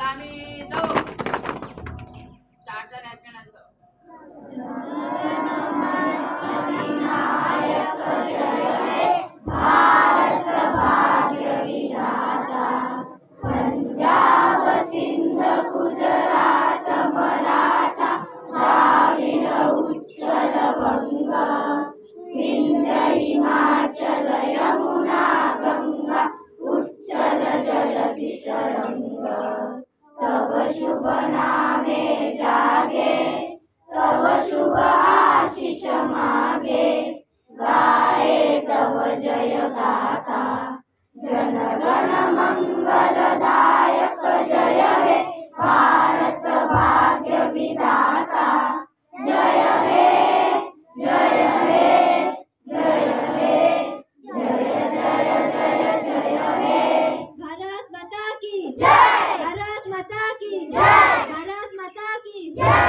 आम्ही जाऊ स्टार्ट झाल्याच्या नंतर तव शुभ नामे जागे, तव शुभ आशीष मागे, गाए तव जय गाथा। जन गण मंगलदायक जय हे भारत भाग्य विधाता। जय हे जय हे जय हे जय जय जय जय हे। भारत माता की जय, भारत माता की जय, भारत माता की जय।